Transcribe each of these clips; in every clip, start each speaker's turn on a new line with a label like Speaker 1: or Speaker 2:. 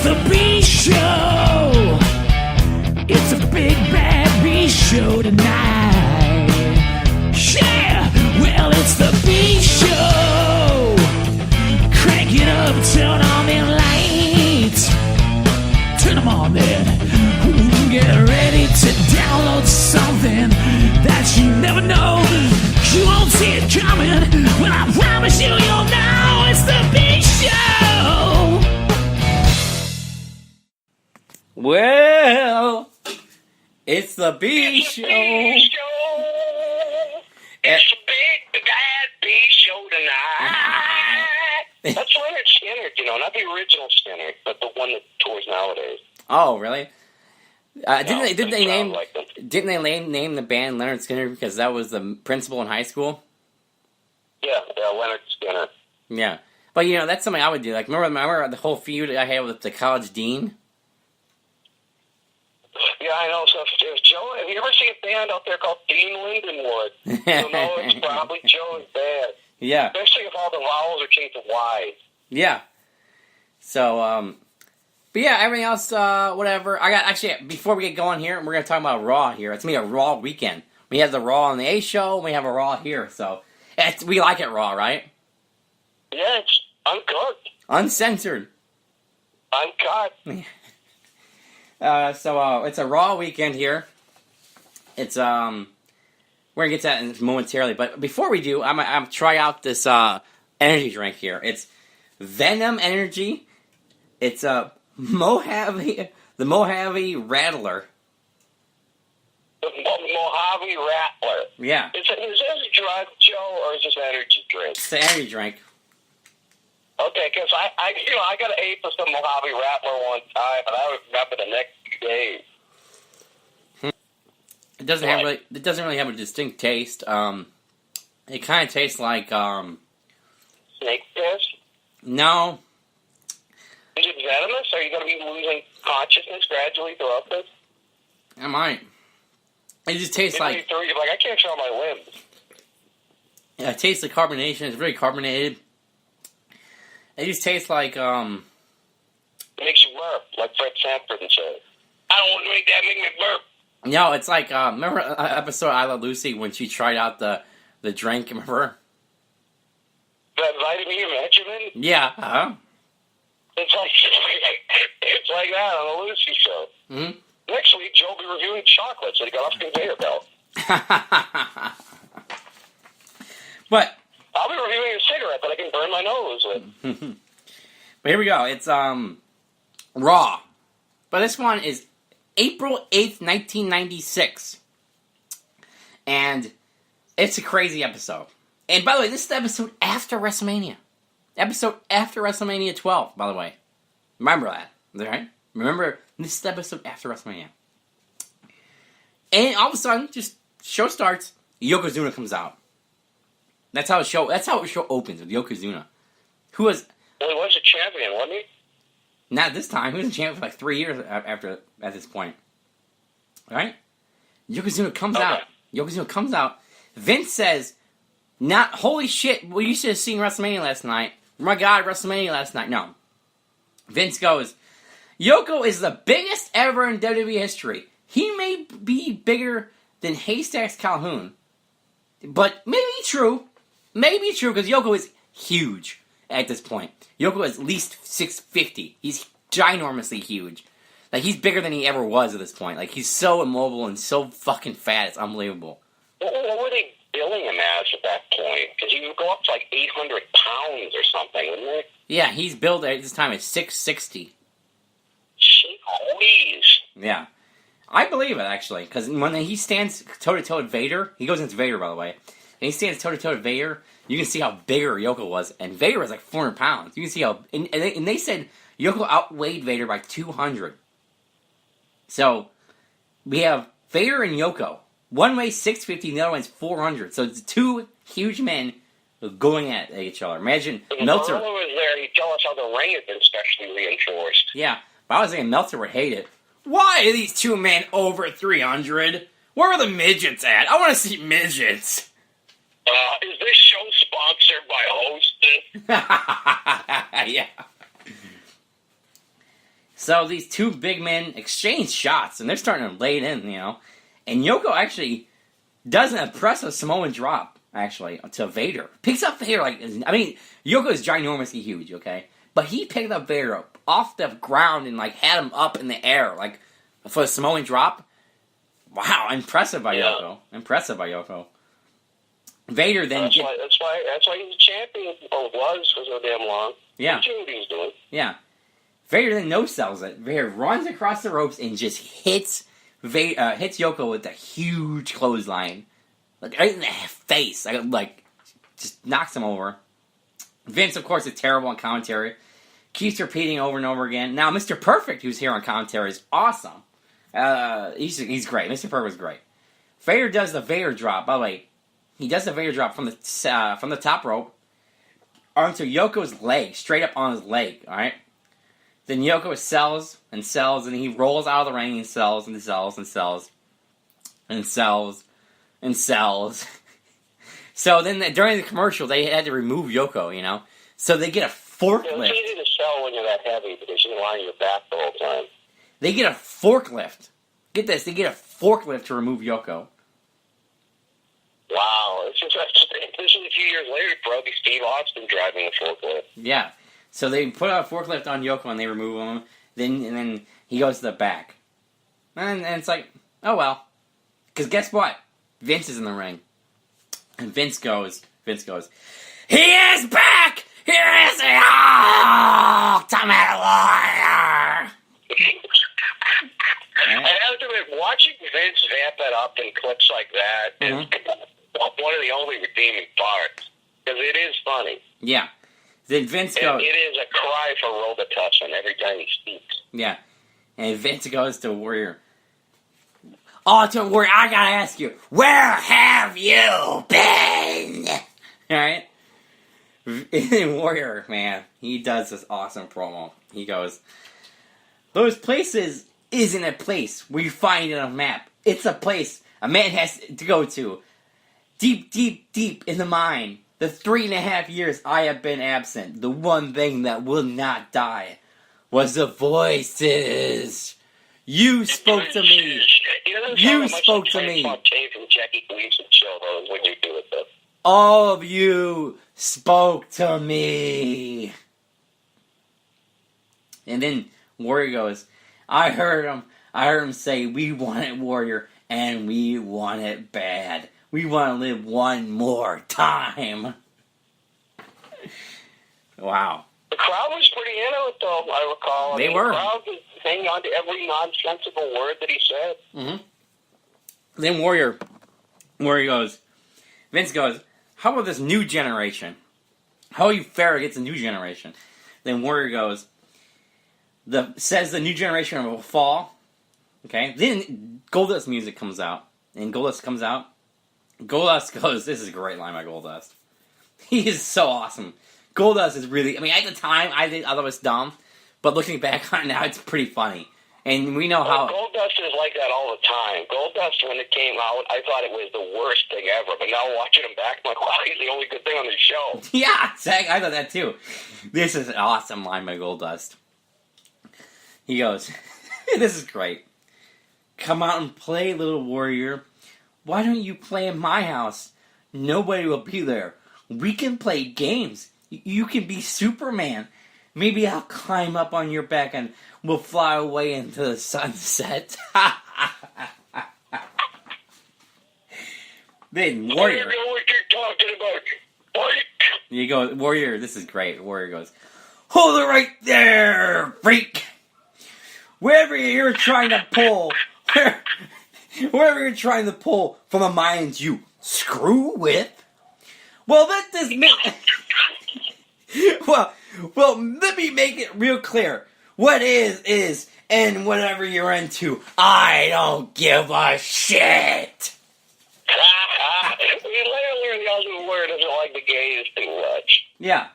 Speaker 1: the B show. It's a big bad B show tonight. Yeah, well, it's the B show. Crank it up, turn on them lights. Turn them on then. Get ready to download something that you never know. You won't see it coming, but I promise you'll know. It's the B show.
Speaker 2: Well, it's the B show.
Speaker 3: It's the big bad B show tonight. That's Leonard Skinner, not the original Skinner, but the one that tours nowadays.
Speaker 2: Oh, really? Didn't they name the band Leonard Skinner because that was the principal in high school?
Speaker 3: Yeah, Leonard Skinner.
Speaker 2: Yeah, but that's something I would do. Like, remember the whole feud I had with the college dean?
Speaker 3: Yeah, I know. So, Joe, have you ever seen a band out there called Dean Lindenwood? You'll know it's probably Joe's band.
Speaker 2: Yeah.
Speaker 3: Especially if all the vowels are changed to Y.
Speaker 2: Yeah. So, but yeah, everything else, whatever. Before we get going here, we're going to talk about Raw here. It's going to be a Raw weekend. We have the Raw on the A show, and we have a Raw here. So, we like it Raw, right?
Speaker 3: Yeah, it's uncooked.
Speaker 2: Uncensored.
Speaker 3: Uncut.
Speaker 2: So it's a Raw weekend here. It's, we're going to get to that momentarily. But before we do, I'm going to try out this, energy drink here. It's Venom Energy. It's the Mojave Rattler.
Speaker 3: The Mojave Rattler.
Speaker 2: Yeah.
Speaker 3: Is this a drug, Joe, or is this an energy drink?
Speaker 2: It's an energy drink.
Speaker 3: Okay, because I got an ape for some Mojave Rattler one time, and I would remember the next few days.
Speaker 2: It doesn't really have a distinct taste. It kind of tastes like
Speaker 3: Snake fish?
Speaker 2: No.
Speaker 3: Is it venomous? Are you going to be losing consciousness gradually throughout this?
Speaker 2: I might. It just tastes like
Speaker 3: you're like, I can't feel my limbs.
Speaker 2: Yeah, it tastes like carbonation. It's very carbonated. It just tastes like
Speaker 3: It makes you burp, like Fred Sanford and said. I don't want to make that make me burp.
Speaker 2: No, it's like remember an episode of I Love Lucy when she tried out the drink, remember?
Speaker 3: That vitamin regimen?
Speaker 2: Yeah, uh-huh.
Speaker 3: It's like that on the Lucy show.
Speaker 2: Mm-hmm.
Speaker 3: Next week, Joe will be reviewing chocolates that he got off the conveyor belt.
Speaker 2: But
Speaker 3: I'll be reviewing a cigarette that I can burn my nose with.
Speaker 2: But here we go. It's Raw. But this one is April 8th, 1996. And it's a crazy episode. And by the way, this is the episode after WrestleMania. Episode after WrestleMania 12, by the way. Remember that. Right? Remember, this is the episode after WrestleMania. And all of a sudden, just show starts, Yokozuna comes out. That's how the show opens, with Yokozuna. Who was...
Speaker 3: Well, he was a champion, wasn't he?
Speaker 2: Not this time. He was a champion for like 3 years at this point. Right? Yokozuna comes out. Yokozuna comes out. Vince says, holy shit, well, you should have seen WrestleMania last night. Oh my God, WrestleMania last night. No. Vince goes, Yoko is the biggest ever in WWE history. He may be bigger than Haystacks Calhoun. But maybe true. Maybe true, because Yoko is huge at this point. Yoko is at least 6'50". He's ginormously huge. Like, he's bigger than he ever was at this point. Like, he's so immobile and so fucking fat, it's unbelievable.
Speaker 3: What were they billing him as at that point? Because he would go up to like 800 pounds or something, wouldn't he?
Speaker 2: Yeah, he's billed at this time at 660.
Speaker 3: Jeez.
Speaker 2: Yeah. I believe it, actually, because when he stands toe-to-toe with Vader, he goes into Vader, by the way, and he stands toe-to-toe with Vader, you can see how bigger Yoko was, and Vader was like 400 pounds. You can see how, and they said Yoko outweighed Vader by 200. So, we have Vader and Yoko. One weighs 650, the other one's 400. So it's two huge men going at each other. Imagine Meltzer.
Speaker 3: If was there, he'd tell us how the ring had been specially reinforced.
Speaker 2: Yeah, but I was thinking Meltzer would hate it. Why are these two men over 300? Where are the midgets at? I want to see midgets.
Speaker 3: Is this show sponsored by Hostess?
Speaker 2: Yeah. So these two big men exchange shots, and they're starting to lay it in, And Yoko actually does an impressive Samoan drop, actually, to Vader. Picks up Vader Yoko is ginormously huge, okay? But he picked up Vader up off the ground and, had him up in the air, for a Samoan drop. Wow, impressive by Yoko. Impressive by Yoko. Vader then...
Speaker 3: That's why he's a champion, or was for so damn long.
Speaker 2: Yeah.
Speaker 3: He knew what he was doing.
Speaker 2: Yeah. Vader then no-sells it. Vader runs across the ropes and just hits Yoko with a huge clothesline. Right in the face. Just knocks him over. Vince, of course, is terrible on commentary. Keeps repeating over and over again. Now, Mr. Perfect, who's here on commentary, is awesome. He's great. Mr. Perfect's great. Vader does the Vader drop. By the way, he does the Vader drop from the top rope onto Yoko's leg, straight up on his leg, alright? Then Yoko sells, and he rolls out of the ring and sells, and sells, and sells, and sells, and sells. So then during the commercial, they had to remove Yoko, So they get a forklift.
Speaker 3: It's easy to sell when you're that heavy because you can lie on your back the whole time.
Speaker 2: They get a forklift. Get this, they get a forklift to remove Yoko.
Speaker 3: Wow, this is a few years later, probably Steve Austin driving a forklift.
Speaker 2: Yeah. So they put a forklift on Yoko and they remove him. Then he goes to the back. And it's like, oh well. Because guess what? Vince is in the ring. And Vince goes, he is back! Here is the Ultimate Warrior!
Speaker 3: I have to admit, watching Vince vamp that up in clips like that is one of the only redeeming parts. Because it is funny.
Speaker 2: Yeah. Then Vince goes...
Speaker 3: And it is a cry for Robitussin every time he speaks.
Speaker 2: Yeah. And Vince goes to Warrior. Ultimate Warrior, I gotta ask you, where have you been? Alright? Warrior, man, he does this awesome promo. He goes, those places isn't a place where you find it on a map. It's a place a man has to go to. Deep, deep, deep in the mind. The 3.5 years I have been absent. The one thing that will not die was the voices. You spoke to me. You spoke to me. All of you spoke to me. And then Warrior goes, I heard him say, we want it, Warrior, and we want it bad. We want to live one more time. Wow.
Speaker 3: The crowd was pretty into it, though, I recall.
Speaker 2: They were.
Speaker 3: The crowd was hanging on to every nonsensical word that he said.
Speaker 2: Mm-hmm. Then Warrior goes, Vince goes, how about this new generation? How you Farrah gets a new generation? Then Warrior goes, says the new generation will fall. Okay? Then Goldust music comes out. And Goldust comes out. Goldust goes, this is a great line by Goldust. He is so awesome. Goldust is really, at the time, I thought it was dumb. But looking back on it now, it's pretty funny. And we know how...
Speaker 3: Goldust is like that all the time. Goldust, when it came out, I thought it was the worst thing ever. But now watching him back, I'm like, wow, he's the only good thing on the show.
Speaker 2: Yeah, exactly. I thought that too. This is an awesome line by Goldust. He goes, this is great. Come out and play, little warrior. Why don't you play in my house? Nobody will be there. We can play games. You can be Superman. Maybe I'll climb up on your back and we'll fly away into the sunset. Then Warrior.
Speaker 3: I don't know what you're talking about. What?
Speaker 2: You go, Warrior, this is great. Warrior goes, hold it right there, freak. Wherever you're trying to pull, wherever you're trying to pull from the minds you screw with, well, that does mean... well, let me make it real clear. What is, and whatever you're into, I don't give a shit.
Speaker 3: We literally the ultimate warrior doesn't like the gays too much.
Speaker 2: Yeah.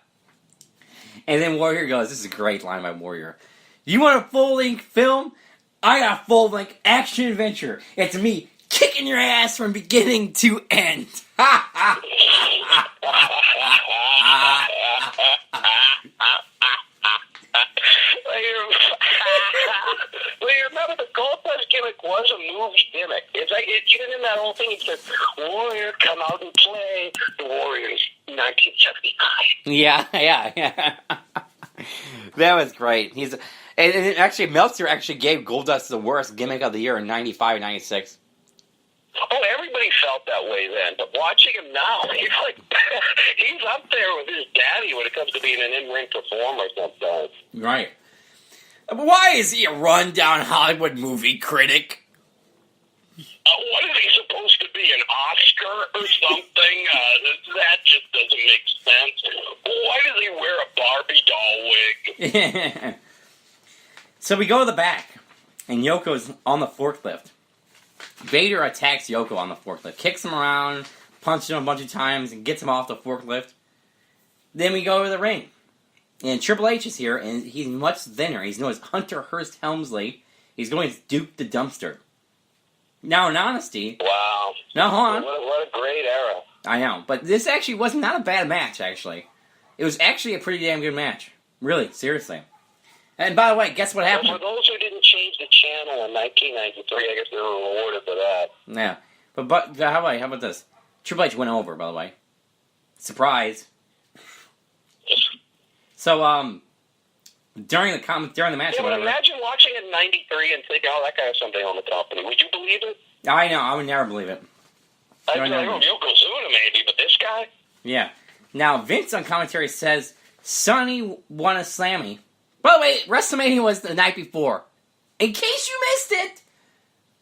Speaker 2: And then Warrior goes, this is a great line by Warrior. You want a full-length film? I got a full-length action adventure. It's me kicking your ass from beginning to end.
Speaker 3: that whole thing. He said, Warrior, come out and play. The Warriors, 1979.
Speaker 2: Yeah. That was great. And actually, Meltzer actually gave Goldust the worst gimmick of the year in 95, 96.
Speaker 3: Oh, everybody felt that way then. But watching him now, he's like, he's up there with his daddy when it comes to being an in-ring performer sometimes.
Speaker 2: Right. Why is he a run-down Hollywood movie critic?
Speaker 3: What is he supposed to be, an Oscar or something? That just doesn't make sense. Why does he wear a Barbie doll wig?
Speaker 2: So we go to the back, and Yoko's on the forklift. Vader attacks Yoko on the forklift, kicks him around, punches him a bunch of times, and gets him off the forklift. Then we go to the ring. And Triple H is here, and he's much thinner. He's known as Hunter Hearst Helmsley. He's going as Duke the Dumpster. Now, in honesty...
Speaker 3: Wow.
Speaker 2: Now, hold on.
Speaker 3: What a great era.
Speaker 2: I know. But this actually was not a bad match, actually. It was actually a pretty damn good match. Really, seriously. And by the way, guess what happened?
Speaker 3: For those who didn't change the channel in 1993, I guess they were rewarded for that.
Speaker 2: Yeah. But how about this? Triple H went over, by the way. Surprise. So, during the match, or whatever.
Speaker 3: Imagine watching it in 93 and thinking, oh, that guy has something on the company. Would you believe it?
Speaker 2: I know, I would never believe it.
Speaker 3: I'd be like, oh, Yokozuna maybe, but this guy?
Speaker 2: Yeah. Now, Vince on commentary says Sonny won a Slammy. By the way, WrestleMania was the night before. In case you missed it,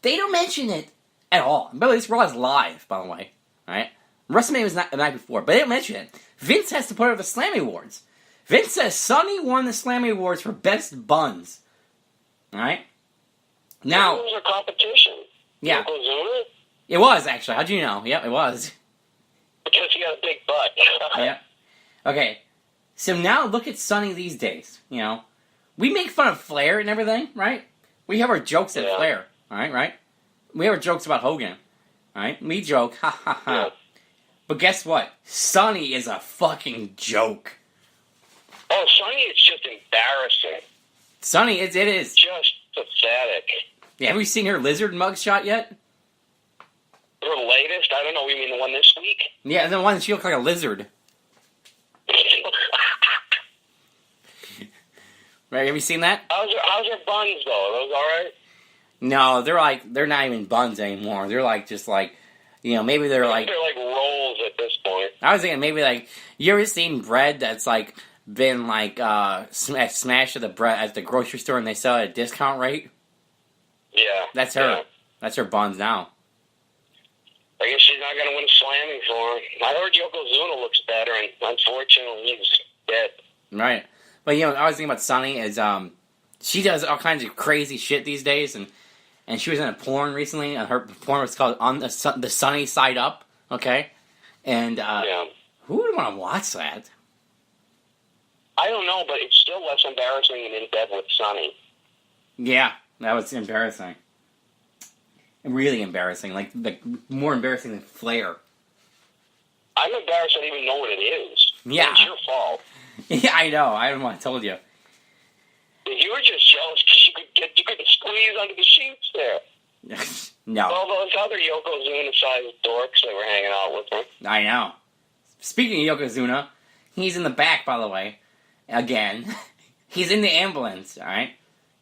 Speaker 2: they don't mention it at all. By the way, this Raw is live, by the way. Alright? WrestleMania was not the night before, but they don't mention it. Vince has to put over the Slammy Awards. Vince says Sonny won the Slammy Awards for Best Buns. Alright? Now...
Speaker 3: It was a competition.
Speaker 2: Yeah.
Speaker 3: Yokozuna?
Speaker 2: It was, actually. How'd you know? Yep, it was.
Speaker 3: Because he had a big butt.
Speaker 2: Yeah. Okay. So now look at Sonny these days, you know. We make fun of Flair and everything, right? We have our jokes at Flair, alright, right? We have our jokes about Hogan, alright? We joke, ha ha ha.
Speaker 3: Yeah.
Speaker 2: But guess what? Sonny is a fucking joke.
Speaker 3: Oh, Sonny is just embarrassing.
Speaker 2: Sonny, it is.
Speaker 3: Just pathetic.
Speaker 2: Yeah, have we seen her lizard mugshot yet?
Speaker 3: Her latest? I don't know, you mean the one this week?
Speaker 2: Yeah, the one that she looked like a lizard. Right, have you seen that?
Speaker 3: How's her buns, though? Are those alright?
Speaker 2: No, they're not even buns anymore. They're like, just like, you know, maybe they're like...
Speaker 3: They're like rolls at this point.
Speaker 2: I was thinking maybe like, you ever seen bread that's like, been like, smashed at the grocery store and they sell it at a discount rate?
Speaker 3: Yeah.
Speaker 2: That's her.
Speaker 3: Yeah.
Speaker 2: That's her buns now.
Speaker 3: I guess she's not going to win a Slammy for him. I heard Yokozuna looks better, and unfortunately, he's dead.
Speaker 2: Right. But, you know, I was thinking about Sonny is, she does all kinds of crazy shit these days, and she was in a porn recently, and her porn was called On the Sunny Side Up, okay? And, who would want to watch that?
Speaker 3: I don't know, but it's still less embarrassing than in bed with Sonny.
Speaker 2: Yeah, that was embarrassing. Really embarrassing, like more embarrassing than Flair.
Speaker 3: I'm embarrassed I didn't even know what it is.
Speaker 2: Yeah.
Speaker 3: It's your fault.
Speaker 2: Yeah, I know. I don't know what I told you.
Speaker 3: You were just jealous because you could squeeze under the sheets there.
Speaker 2: No.
Speaker 3: All those other Yokozuna-sized dorks that were hanging out with him.
Speaker 2: I know. Speaking of Yokozuna, he's in the back, by the way. Again. He's in the ambulance, alright?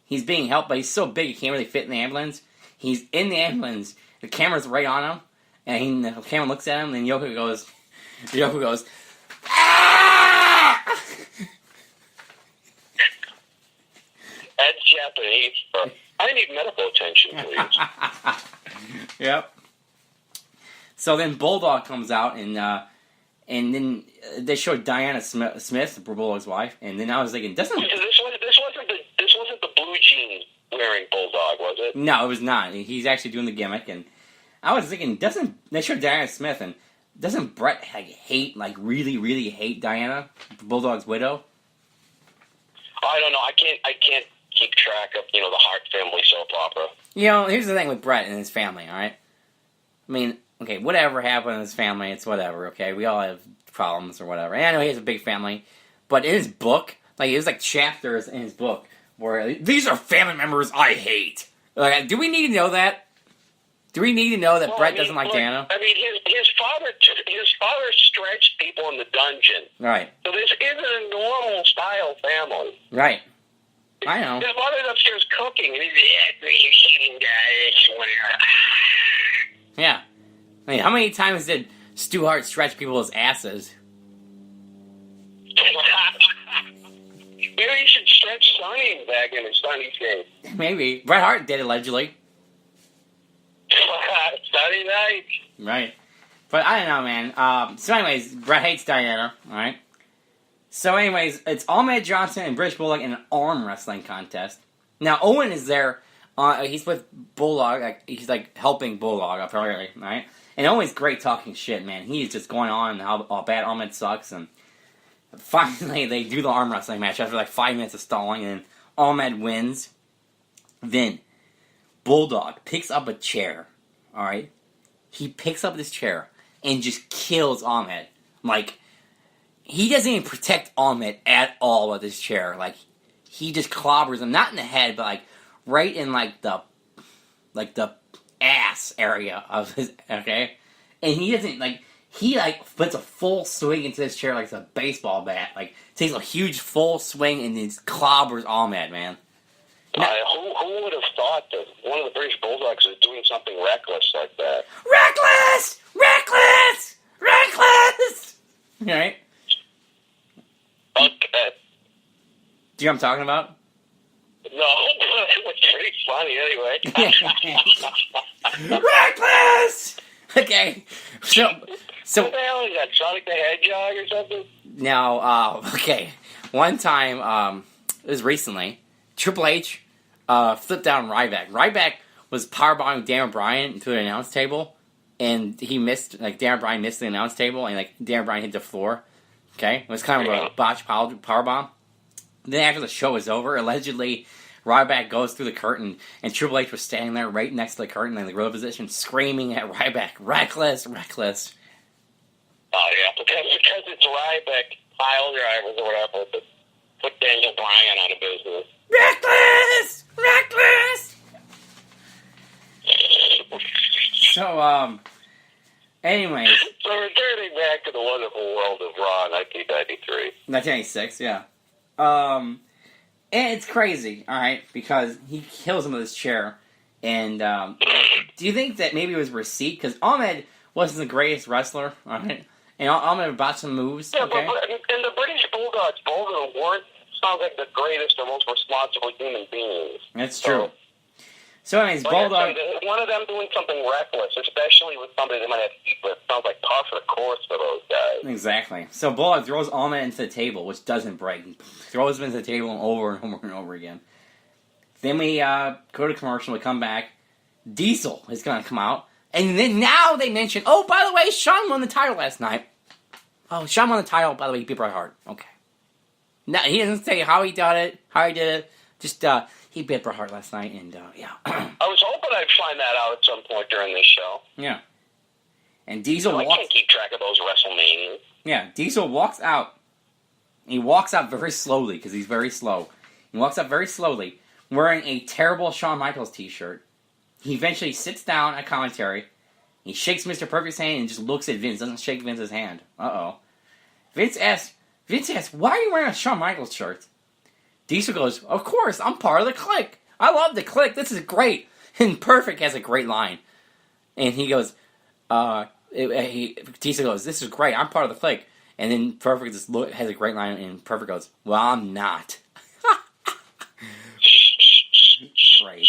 Speaker 2: He's being helped, but he's so big he can't really fit in the ambulance. He's in the ambulance. The camera's right on him. And the camera looks at him, and Yoko goes, ah!
Speaker 3: That's Japanese. I need medical attention, please.
Speaker 2: Yep. So then Bulldog comes out, and then they showed Diana Smith, Bulldog's wife, and then I was thinking, this wasn't
Speaker 3: the blue jeans wearing Bulldog, was it?
Speaker 2: No, it was not. He's actually doing the gimmick, and I was thinking, they showed Diana Smith, and doesn't Brett really, really hate Diana, Bulldog's widow?
Speaker 3: I don't know. I can't keep track of, the Hart family soap opera.
Speaker 2: You know, here's the thing with Brett and his family, alright? I mean, okay, whatever happened in his family, it's whatever, okay? We all have problems or whatever. And I know he has a big family, but in his book, it was like chapters in his book where these are family members I hate. Like, do we need to know that? Do we need to know that
Speaker 3: Well,
Speaker 2: Brett doesn't like Dana?
Speaker 3: I mean, his father stretched people in the dungeon.
Speaker 2: Right.
Speaker 3: So this isn't a normal style family.
Speaker 2: Right. I know.
Speaker 3: His mother's upstairs cooking, and he's eating guys.
Speaker 2: Yeah. I mean, how many times did Stu Hart stretch people's asses?
Speaker 3: Maybe you should stretch Sonny back in his Sonny's game.
Speaker 2: Maybe. Bret Hart did, allegedly.
Speaker 3: Sunday night.
Speaker 2: Right. But I don't know, man. So anyways, Bret hates Diana, alright? So anyways, it's Ahmed Johnson and British Bulldog in an arm wrestling contest. Now, Owen is there. He's with Bulldog. He's helping Bulldog, apparently, right? And Owen's great talking shit, man. He's just going on how bad Ahmed sucks. And finally, they do the arm wrestling match after 5 minutes of stalling. And Ahmed wins. Then, Bulldog picks up a chair, alright? He picks up this chair and just kills Ahmed. He doesn't even protect Ahmed at all with his chair. He just clobbers him, not in the head, but right in the ass area of his, okay? And he doesn't, he puts a full swing into this chair like it's a baseball bat. Takes a huge full swing and just clobbers Ahmed, man.
Speaker 3: Who would have thought that one of the British Bulldogs is doing something reckless like that?
Speaker 2: Reckless! Reckless! Reckless! Alright?
Speaker 3: Okay.
Speaker 2: Do you know what I'm talking about?
Speaker 3: No, it was pretty funny anyway.
Speaker 2: Reckless! Okay. So
Speaker 3: What the hell is that, Sonic the Hedgehog or something?
Speaker 2: now, okay. One time, it was recently, Triple H flipped down Ryback. Ryback was powerbombing Dan Bryan through the announce table, and he missed, Dan Bryan missed the announce table, and, Dan Bryan hit the floor. Okay? It was kind of a botched powerbomb. Then after the show was over, allegedly, Ryback goes through the curtain, and Triple H was standing there right next to the curtain in the gorilla position, screaming at Ryback, reckless, reckless.
Speaker 3: Oh, yeah, because it's Ryback pile drivers or whatever that put Daniel Bryan out of business.
Speaker 2: Reckless! Reckless! So, anyways.
Speaker 3: So returning back to the wonderful world of Raw 1993.
Speaker 2: 1996, yeah. And it's crazy, alright, because he kills him with his chair. And, do you think that maybe it was receipt? Because Ahmed wasn't the greatest wrestler, alright? And Ahmed bought some moves,
Speaker 3: Yeah,
Speaker 2: okay?
Speaker 3: and the British Bulldogs, both of them weren't, sounds like the greatest or most responsible human beings.
Speaker 2: That's true. So anyways, Bulldog...
Speaker 3: One of them doing something reckless, especially with somebody they might have heat with, sounds like par for the course for those guys.
Speaker 2: Exactly. So Bulldog throws Ahmed into the table, which doesn't break. Throws him into the table over and over and over again. Then we go to commercial, we come back. Diesel is going to come out. And then now they mention, oh, by the way, Shawn won the title last night. Oh, Shawn won the title, by the way, he beat Bret Hart. Okay. No, he doesn't say how he did it. Just, he beat Bret Hart last night, and, yeah.
Speaker 3: I was hoping I'd find that out at some point during this show.
Speaker 2: Yeah. And Diesel
Speaker 3: I can't keep track of those WrestleManias.
Speaker 2: Yeah, Diesel walks out. He walks out very slowly, because he's very slow. He walks out very slowly, wearing a terrible Shawn Michaels t-shirt. He eventually sits down at commentary. He shakes Mr. Perfect's hand and just looks at Vince. Doesn't shake Vince's hand. Uh-oh. Vince asks, why are you wearing a Shawn Michaels shirt? Diesel goes, of course, I'm part of the Clique. I love the Clique. This is great. And Perfect has a great line. And he goes, Diesel goes, this is great. I'm part of the Clique. And then Perfect just has a great line, and Perfect goes, well, I'm not. Great.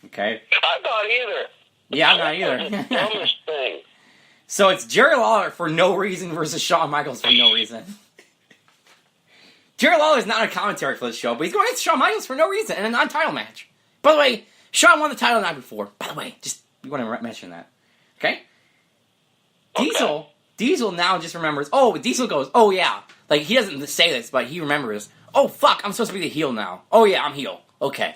Speaker 2: Okay?
Speaker 3: I'm not either.
Speaker 2: Yeah, I'm not either.
Speaker 3: Dumbest thing.
Speaker 2: So it's Jerry Lawler for no reason versus Shawn Michaels for no reason. Jerry Lawler is not a commentary for this show, but he's going against Shawn Michaels for no reason in a non-title match. By the way, Shawn won the title the night before. By the way, just you want to mention that. Okay? Diesel now just remembers, Diesel goes, oh yeah. He doesn't say this, but he remembers, oh fuck, I'm supposed to be the heel now. Oh yeah, I'm heel. Okay.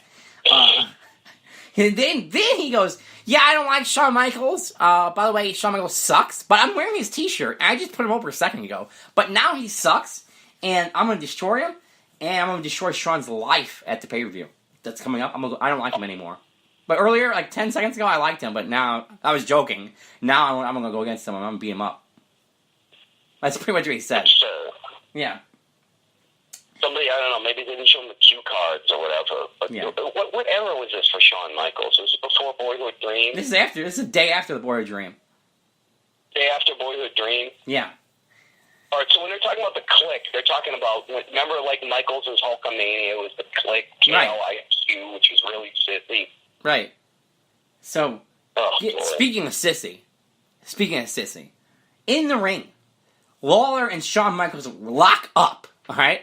Speaker 2: And then he goes, yeah, I don't like Shawn Michaels. By the way, Shawn Michaels sucks, but I'm wearing his t-shirt. I just put him over a second ago. But now he sucks, and I'm going to destroy him, and I'm going to destroy Shawn's life at the pay-per-view. That's coming up. I don't like him anymore. But earlier, like 10 seconds ago, I liked him. But now, I was joking. Now I'm going to go against him. I'm going to beat him up. That's pretty much what he said.
Speaker 3: Sure.
Speaker 2: Yeah.
Speaker 3: Somebody, I don't know, maybe they didn't show him the cue cards or whatever. But
Speaker 2: Yeah.
Speaker 3: what era was this for Shawn Michaels? Was it before Boyhood Dream?
Speaker 2: This is a day after the Boyhood Dream.
Speaker 3: Day after Boyhood Dream?
Speaker 2: Yeah.
Speaker 3: All right, so when they're talking about the Click, they're talking about, remember, like, Michaels' Hulkamania was the Click, KLIQ, which was really sissy.
Speaker 2: Right. So,
Speaker 3: Oh,
Speaker 2: speaking of sissy, in the ring, Lawler and Shawn Michaels lock up, alright?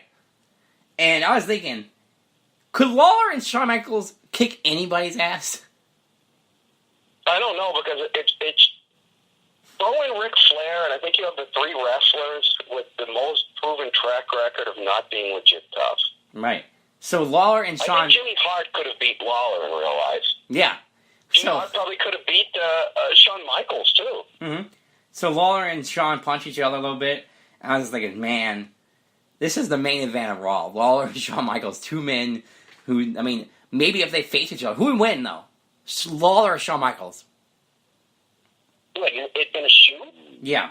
Speaker 2: And I was thinking, could Lawler and Shawn Michaels kick anybody's ass?
Speaker 3: I don't know, because it's throw in Ric Flair, and I think you have the three wrestlers with the most proven track record of not being legit tough.
Speaker 2: Right. So Lawler and Shawn...
Speaker 3: I think Jimmy Hart could have beat Lawler in real life.
Speaker 2: Yeah.
Speaker 3: Jimmy Hart probably could have beat Shawn Michaels, too.
Speaker 2: Mm-hmm. So Lawler and Shawn punch each other a little bit, and I was thinking, man, this is the main event of Raw. Lawler and Shawn Michaels, two men who, I mean, maybe if they face each other, who would win, though? Lawler or Shawn Michaels?
Speaker 3: Like, it been a shoot?
Speaker 2: Yeah.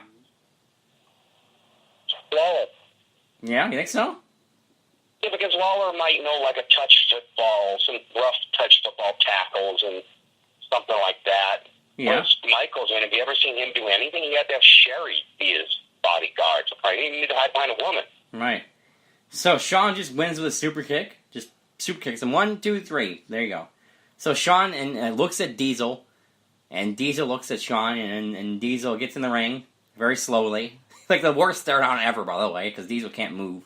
Speaker 3: Lawler.
Speaker 2: Yeah, you think so?
Speaker 3: Yeah, because Lawler might know, like, a touch football, some rough touch football tackles and something like that.
Speaker 2: Yeah.
Speaker 3: Whereas Michaels, I mean, have you ever seen him do anything? He had to have Sherry be his bodyguard. So probably he needed to hide behind a woman.
Speaker 2: Right. So Shawn just wins with a super kick. Just super kicks him. 1, 2, 3. There you go. So Shawn looks at Diesel, and Diesel looks at Shawn, and Diesel gets in the ring very slowly. Like the worst stare down ever, by the way, because Diesel can't move.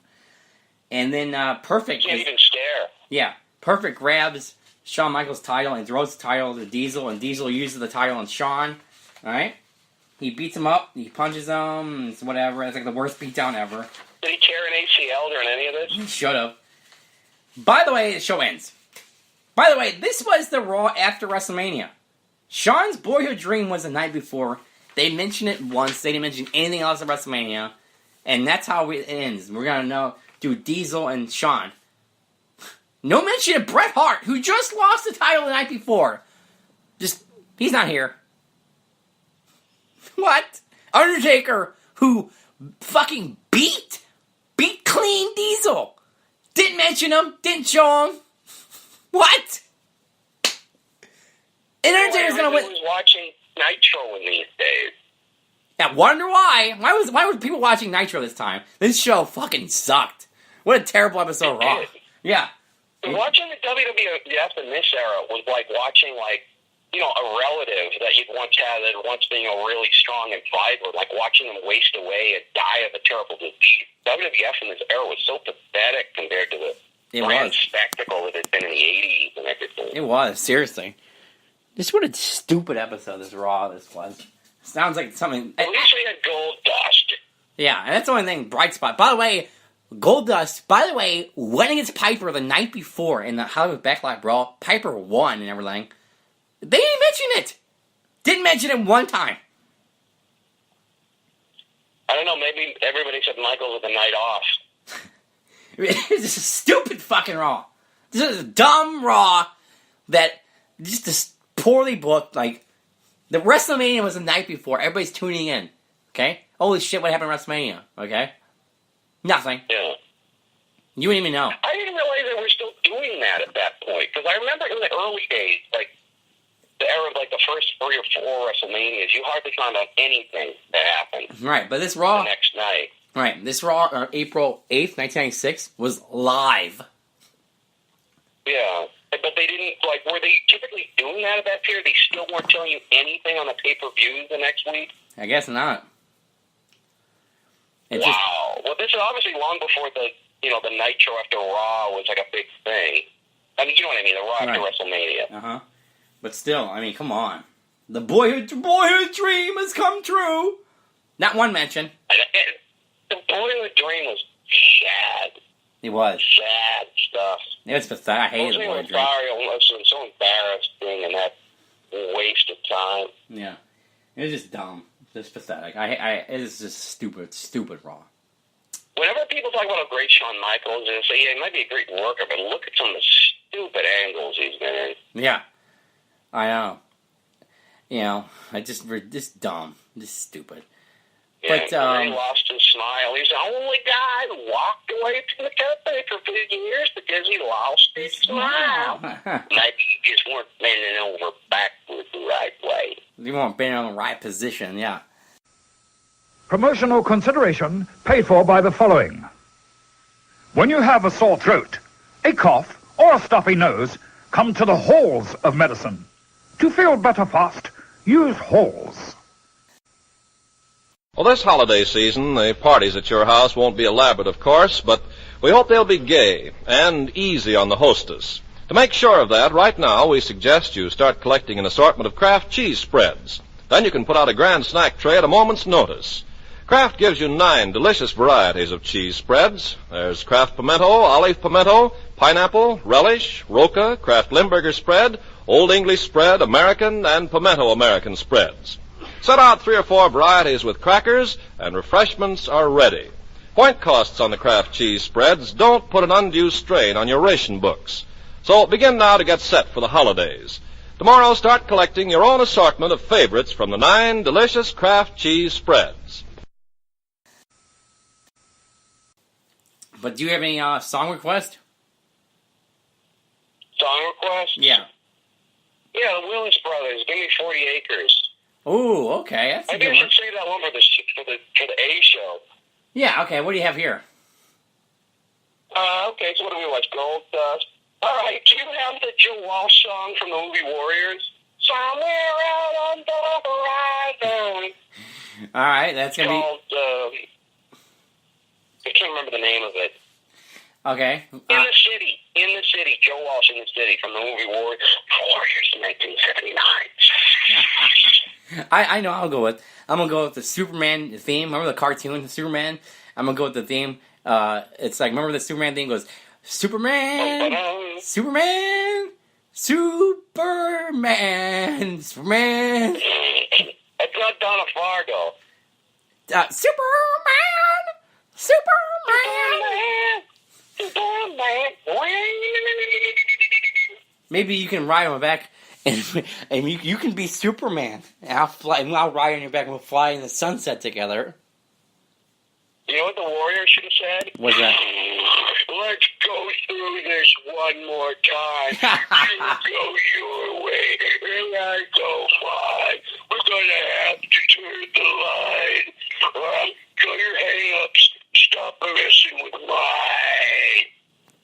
Speaker 2: And then Perfect...
Speaker 3: He can't even stare.
Speaker 2: Yeah. Perfect grabs Shawn Michaels' title and throws the title to Diesel, and Diesel uses the title on Shawn. Alright? He beats him up, he punches him, it's whatever. It's like the worst beatdown ever.
Speaker 3: Did he tear an ACL during any of this?
Speaker 2: He should have. By the way, the show ends. By the way, this was the Raw after WrestleMania. Shawn's boyhood dream was the night before. They mentioned it once. They didn't mention anything else at WrestleMania. And that's how it ends. We're going to do Diesel and Shawn. No mention of Bret Hart, who just lost the title the night before. He's not here. What? Undertaker, who fucking beat clean Diesel. Didn't mention him, didn't show him. What? And Undertaker's gonna win.
Speaker 3: Who's watching Nitro in these days?
Speaker 2: I wonder why. Why were people watching Nitro this time? This show fucking sucked. What a terrible episode of Raw. Yeah.
Speaker 3: Watching the WWF in this era was like watching, like, you know, a relative that you'd once had that once being really strong and vibrant, like watching them waste away and die of a terrible disease. WWF in this era was so pathetic compared to the grand spectacle that had been in the 80s and everything.
Speaker 2: It was, seriously. Just what a stupid episode this Raw this was. Sounds like something...
Speaker 3: At least we had Gold Dust.
Speaker 2: Yeah, and that's the only thing, bright spot. By the way, Goldust, went against Piper the night before in the Hollywood Backlash Brawl. Piper won and everything. They didn't mention it. Didn't mention it one time.
Speaker 3: I don't know, maybe everybody said Michael with the night off.
Speaker 2: This is a stupid fucking Raw. This is a dumb Raw that just poorly booked. Like, the WrestleMania was the night before. Everybody's tuning in. Okay? Holy shit, what happened at WrestleMania? Okay? Nothing.
Speaker 3: Yeah.
Speaker 2: You wouldn't even know.
Speaker 3: I didn't realize they were still doing that at that point. Because I remember in the early days, like, the era of, like, the first 3 or 4 WrestleManias, you hardly found out anything that happened.
Speaker 2: Right, but this Raw...
Speaker 3: the next night.
Speaker 2: Right, this Raw, April 8th, 1996, was live.
Speaker 3: Yeah. But they didn't, like, were they typically doing that at that period? They still weren't telling you anything on the pay-per-views the next week?
Speaker 2: I guess not.
Speaker 3: Wow. Well, this is obviously long before the Nitro after Raw was, like, a big thing. I mean, you know what I mean, the Raw after WrestleMania.
Speaker 2: Uh-huh. But still, I mean, come on. The boyhood dream has come true. Not one mention.
Speaker 3: The boyhood dream was sad.
Speaker 2: It was.
Speaker 3: Sad stuff.
Speaker 2: It was pathetic. I hated the boyhood dream.
Speaker 3: I was so embarrassing and that waste of time.
Speaker 2: Yeah. It was just dumb. Just pathetic. It is just stupid Raw.
Speaker 3: Whenever people talk about how great Shawn Michaels is, say, yeah, he might be a great worker, but look at some of the stupid angles he's been in.
Speaker 2: Yeah. I know. You know, just dumb. Just stupid.
Speaker 3: Yeah,
Speaker 2: But,
Speaker 3: he lost his smile. He's the only guy who walked away from the company for 50 years because he lost his smile. Maybe you just weren't bending over backward the right way.
Speaker 2: You weren't bending on the right position, yeah.
Speaker 4: Promotional consideration paid for by the following. When you have a sore throat, a cough, or a stuffy nose, come to the halls of medicine. To feel better fast, use halls.
Speaker 5: Well, this holiday season, the parties at your house won't be elaborate, of course, but we hope they'll be gay and easy on the hostess. To make sure of that, right now, we suggest you start collecting an assortment of Kraft cheese spreads. Then you can put out a grand snack tray at a moment's notice. Kraft gives you 9 delicious varieties of cheese spreads. There's Kraft pimento, olive pimento, pineapple, relish, roca, Kraft Limburger spread, Old English spread, American, and pimento American spreads. Set out 3 or 4 varieties with crackers, and refreshments are ready. Point costs on the Kraft cheese spreads don't put an undue strain on your ration books. So begin now to get set for the holidays. Tomorrow, start collecting your own assortment of favorites from the 9 delicious Kraft cheese spreads.
Speaker 2: But do you have any song request?
Speaker 3: Song request?
Speaker 2: Yeah.
Speaker 3: Yeah, the Willis Brothers. Give me 40 acres.
Speaker 2: Ooh, okay, that's a
Speaker 3: Maybe
Speaker 2: good
Speaker 3: I
Speaker 2: one.
Speaker 3: should say that one for the A show.
Speaker 2: Yeah, okay, what do you have here?
Speaker 3: Okay, so what do we watch? Gold Dust. All right, do you have the Joe Walsh song from the movie Warriors? Somewhere out on the horizon.
Speaker 2: All right, that's going to
Speaker 3: Called, I can't remember the name of it.
Speaker 2: be... Okay.
Speaker 3: In the city, Joe Walsh in the city from the movie Warriors 1979.
Speaker 2: I know I'm going to go with the Superman theme. Remember the cartoon, Superman? I'm going to go with the theme. It's like, remember the Superman theme goes, Superman, Superman, Superman, Superman.
Speaker 3: It's not Donna Fargo.
Speaker 2: Superman, Superman.
Speaker 3: Superman.
Speaker 2: Maybe you can ride on my back, and you can be Superman. And I'll fly, and I'll ride on your back, and we'll fly in the sunset together.
Speaker 3: You know what the Warriors should have said?
Speaker 2: What's that?
Speaker 3: Let's go through this one more time. You go your way, and I go mine. We're gonna have